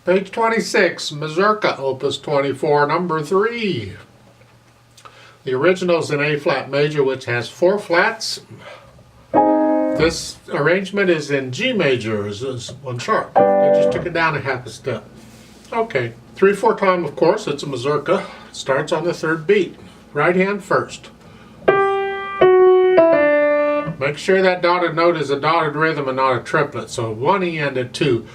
Page 26, Mazurka, Opus 24, number 3. The original is in A flat major, which has 4 flats. This arrangement is in G major, is 1 sharp. I just took it down a half a step. Okay, 3/4 time, of course, it's a mazurka. Starts on the 3rd beat. Right hand first. Make sure that dotted note is a dotted rhythm and not a triplet, so 1 E and a 2.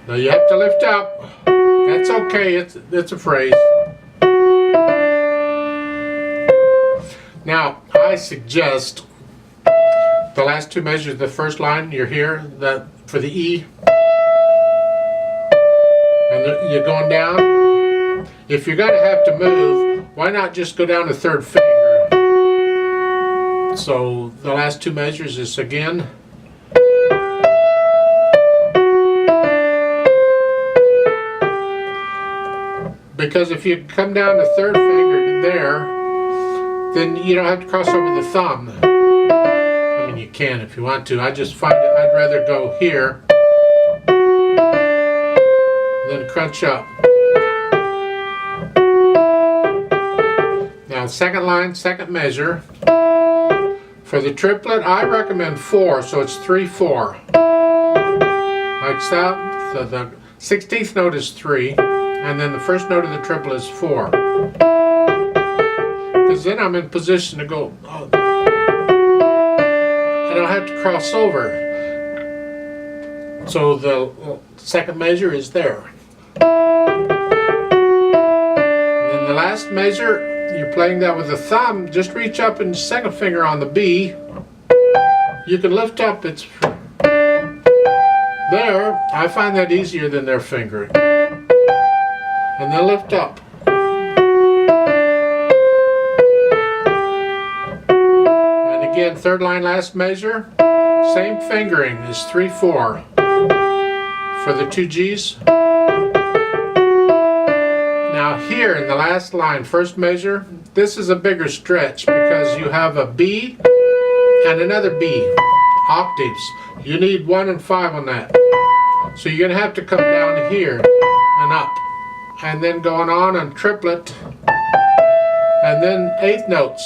Now you have to lift up. That's okay, it's a phrase. Now, I suggest the last 2 measures of the first line, you're here, that for the E, and you're going down. If you're going to have to move, why not just go down to 3rd finger? So the last 2 measures is again. Because if you come down to 3rd finger to there, then you don't have to cross over the thumb. I mean, you can if you want to. I just find it, I'd rather go here than crunch up. Now, 2nd line, 2nd measure. For the triplet, I recommend 4, so it's 3/4. Like that. So the 16th note is 3. And then the first note of the triplet is 4. Because then I'm in position to go, I don't have to cross over. So the 2nd measure is there. And then the last measure, you're playing that with the thumb. Just reach up and 2nd finger on the B. You can lift up, it's there. I find that easier than their fingering. And then lift up. And again, 3rd line, last measure. Same fingering is 3/4 for the 2 G's. Now here in the last line, 1st measure, this is a bigger stretch because you have a B and another B, octaves. You need 1 and 5 on that. So you're going to have to come down here and up. And then going on triplet, and then 8th notes.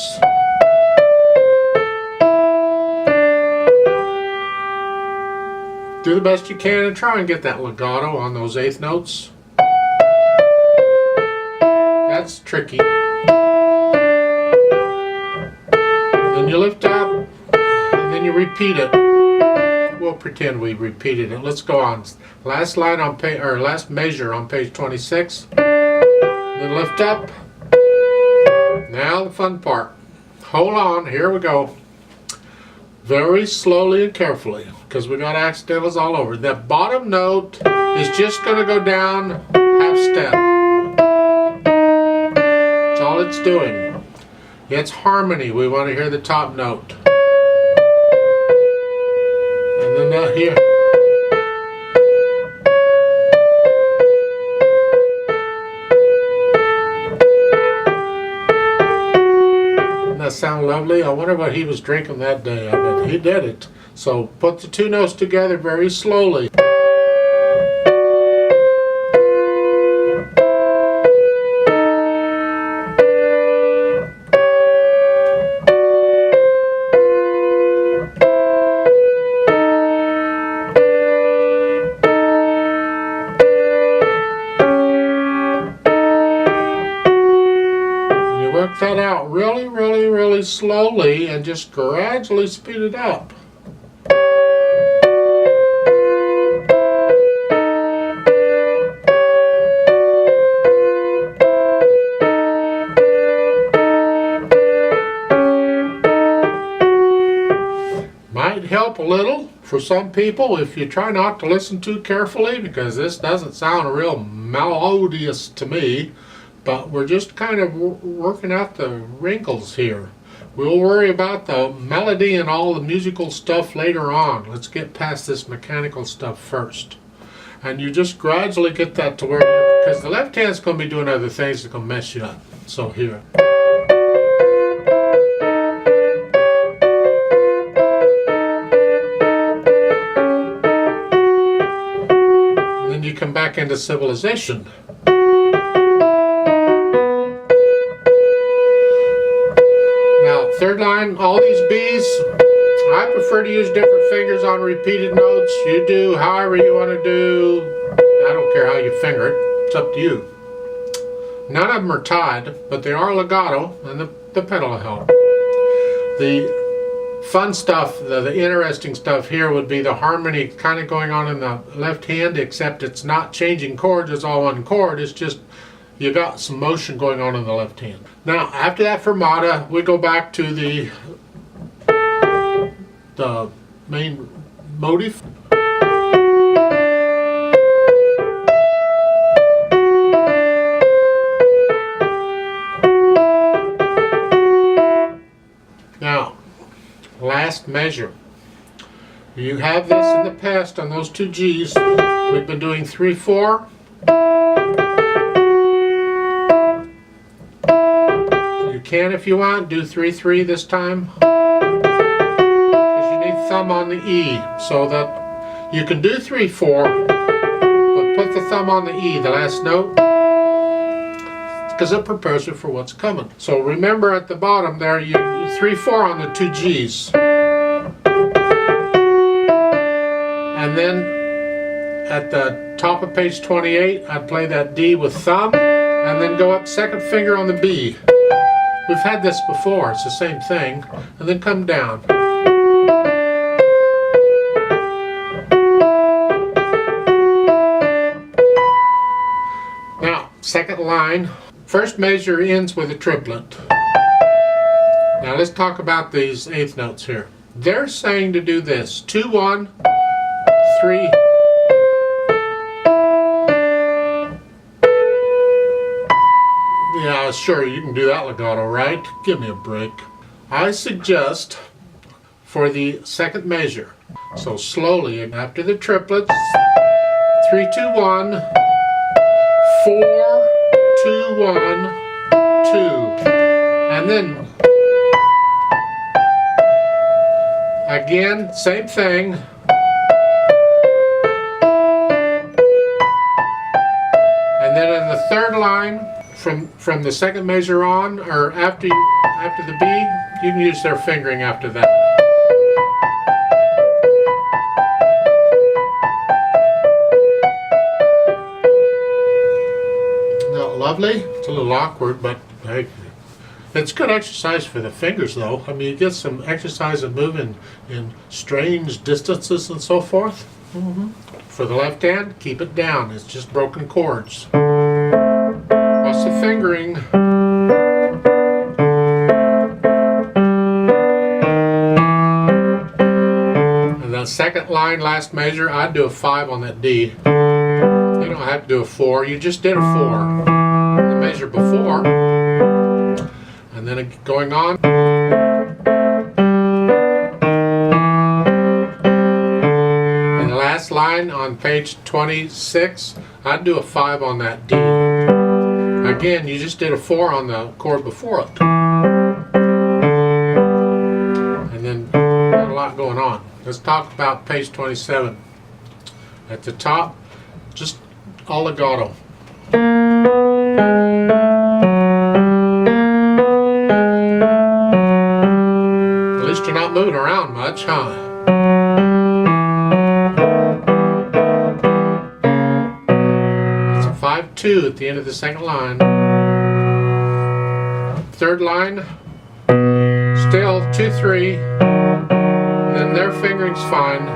Do the best you can and try and get that legato on those 8th notes. That's tricky. Then you lift up, and then you repeat it. We'll pretend we repeated it. Let's go on. Last line on page, or last measure on page 26. Then lift up. Now the fun part. Hold on. Here we go. Very slowly and carefully, because we got accidentals all over. That bottom note is just going to go down half step. That's all it's doing. It's harmony. We want to hear the top note. And then down here. Doesn't that sound lovely? I wonder what he was drinking that day. I bet he did it. So put the 2 notes together very slowly. Work that out really, really, really slowly and just gradually speed it up. Might help a little for some people if you try not to listen too carefully, because this doesn't sound real melodious to me. But we're just kind of working out the wrinkles here. We'll worry about the melody and all the musical stuff later on. Let's get past this mechanical stuff first. And you just gradually get that to where you, because the left hand's going to be doing other things that can mess you up. So here. back into civilization. Now, third line, all these B's, I prefer to use different fingers on repeated notes. You do however you want to do. I don't care how you finger it. It's up to you. None of them are tied, but they are legato, and the pedal will help. The fun stuff, the interesting stuff here would be the harmony kind of going on in the left hand, except it's not changing chords, it's all one chord. It's just you got some motion going on in the left hand. Now, after that fermata, we go back to the main motif. Now, last measure. You have this in the past on those two G's. We've been doing 3/4. You can, if you want, do 3/3 this time. Because you need thumb on the E, so that you can do 3/4, but put the thumb on the E, the last note, because it prepares you for what's coming. So remember at the bottom there, you 3/4 on the two G's. And then at the top of page 28, I'd play that D with thumb, and then go up second finger on the B. We've had this before, it's the same thing, and then come down. Now, second line, first measure ends with a triplet. Now let's talk about these eighth notes here. They're saying to do this, 2, 1, 3. Yeah, sure, you can do that legato, right? Give me a break. I suggest for the second measure, so slowly after the triplets, 3, 2, 1, 4, 2, 1, 2, and then again, same thing. And then in the third line, from the second measure on, or after the B, you can use their fingering after that. Not lovely? It's a little awkward, but hey, it's good exercise for the fingers, though. I mean, you get some exercise of moving in strange distances and so forth. For the left hand, keep it down. It's just broken chords. Plus the fingering. And the second line, last measure, I'd do a 5 on that D. You don't have to do a 4. You just did a 4. The measure before. And then going on. And the last line on page 26, I'd do a 5 on that D. Again, you just did a 4 on the chord before it. And then got a lot going on. Let's talk about page 27. At the top, just all legato. At least you're not moving around much, huh? It's a 5-2 at the end of the second line. Third line, still 2-3. Then their fingering's fine.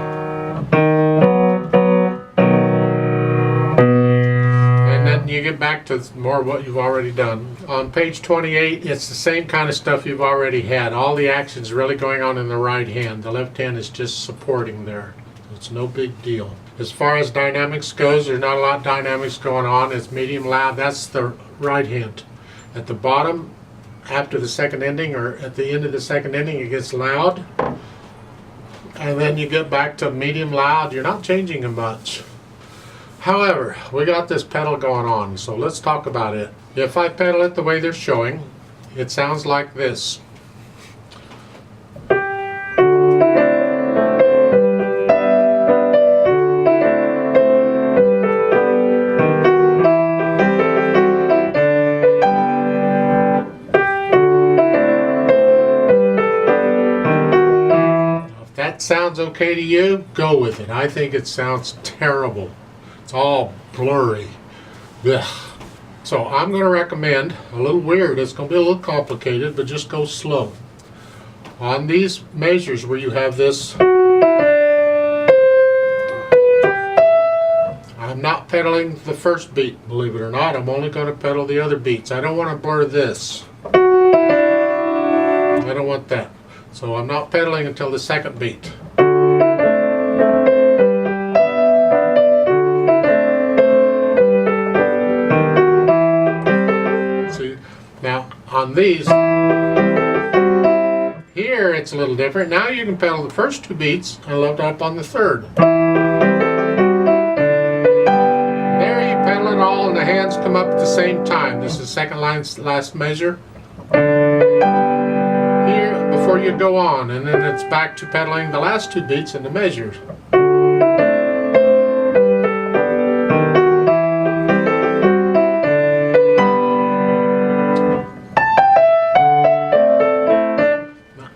And then you get back to more of what you've already done. On page 28, it's the same kind of stuff you've already had. All the action's really going on in the right hand. The left hand is just supporting there. It's no big deal. As far as dynamics goes, there's not a lot of dynamics going on. It's medium loud. That's the right hand. At the bottom, after the second ending, or at the end of the second ending, it gets loud. And then you get back to medium loud. You're not changing it much. However, we got this pedal going on, so let's talk about it. If I pedal it the way they're showing, it sounds like this. that sounds okay to you, go with it. I think it sounds terrible. It's all blurry. Ugh. So I'm going to recommend, a little weird, it's going to be a little complicated, but just go slow. On these measures where you have this, I'm not pedaling the first beat, believe it or not. I'm only going to pedal the other beats. I don't want to blur this. I don't want that. So I'm not pedaling until the second beat. See, now on these, here it's a little different. Now you can pedal the first two beats and load up on the third. There you pedal it all and the hands come up at the same time. This is the second line's last measure. Here before you go on, and then it's back to pedaling the last two beats in the measures.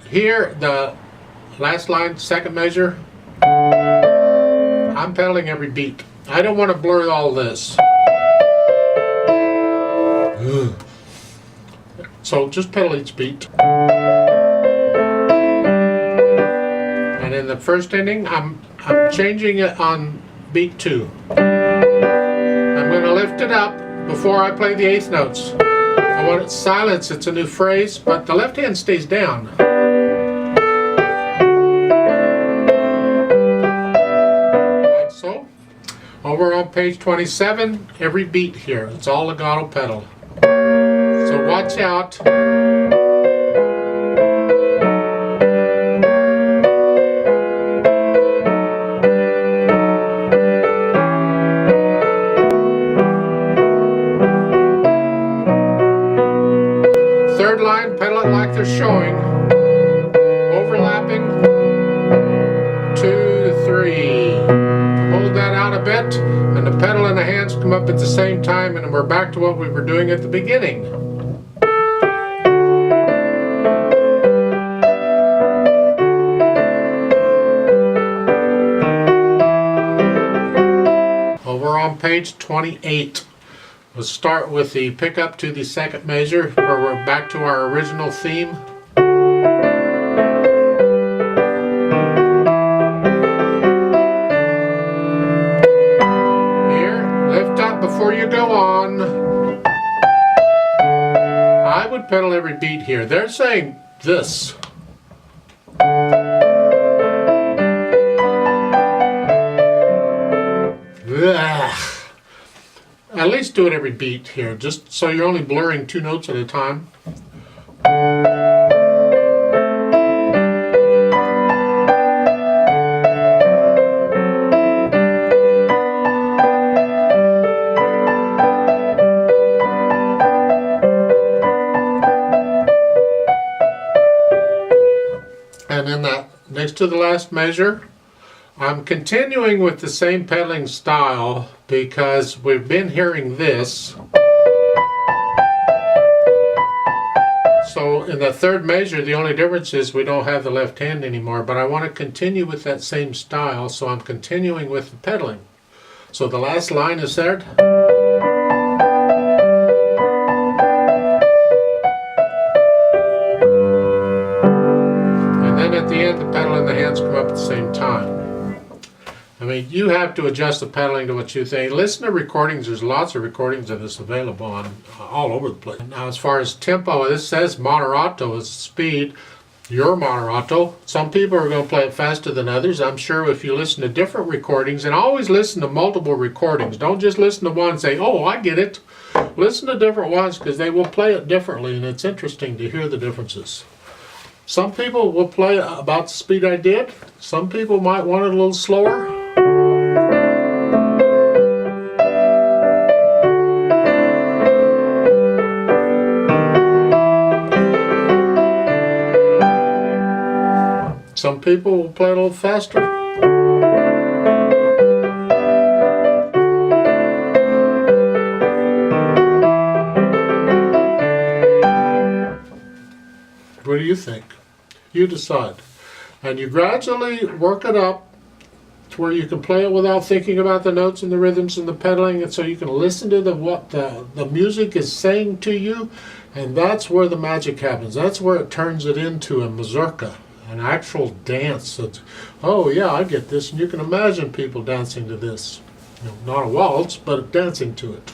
Here, the last line, second measure, I'm pedaling every beat. I don't want to blur all this. So just pedal each beat. And in the first ending, I'm changing it on beat 2. I'm going to lift it up before I play the eighth notes. I want it silence, it's a new phrase, but the left hand stays down. Like so. Over on page 27, every beat here, it's all legato pedal. So watch out. Third line, pedal it like they're showing. Overlapping. 2 to 3. Hold that out a bit, and the pedal and the hands come up at the same time, and we're back to what we were doing at the beginning. Over on page 28, let's start with the pickup to the second measure, where we're back to our original theme. Before you go on, I would pedal every beat here. They're saying this. Ugh. At least do it every beat here, just so you're only blurring 2 notes at a time. And then that next to the last measure, I'm continuing with the same pedaling style because we've been hearing this. So in the third measure, the only difference is we don't have the left hand anymore, but I want to continue with that same style, so I'm continuing with the pedaling. So the last line is there. At the end, the pedal and the hands come up at the same time. I mean, you have to adjust the pedaling to what you think. Listen to recordings. There's lots of recordings of this available on all over the place. Now, as far as tempo, this says moderato is speed. Your moderato. Some people are going to play it faster than others. I'm sure if you listen to different recordings, and always listen to multiple recordings. Don't just listen to one and say, oh, I get it. Listen to different ones because they will play it differently, and it's interesting to hear the differences. Some people will play about the speed I did. Some people might want it a little slower. Some people will play a little faster. What do you think? You decide. And you gradually work it up to where you can play it without thinking about the notes and the rhythms and the pedaling, and so you can listen to what the music is saying to you, and that's where the magic happens. That's where it turns it into a mazurka, an actual dance. That's, oh yeah, I get this, and you can imagine people dancing to this. You know, not a waltz, but dancing to it.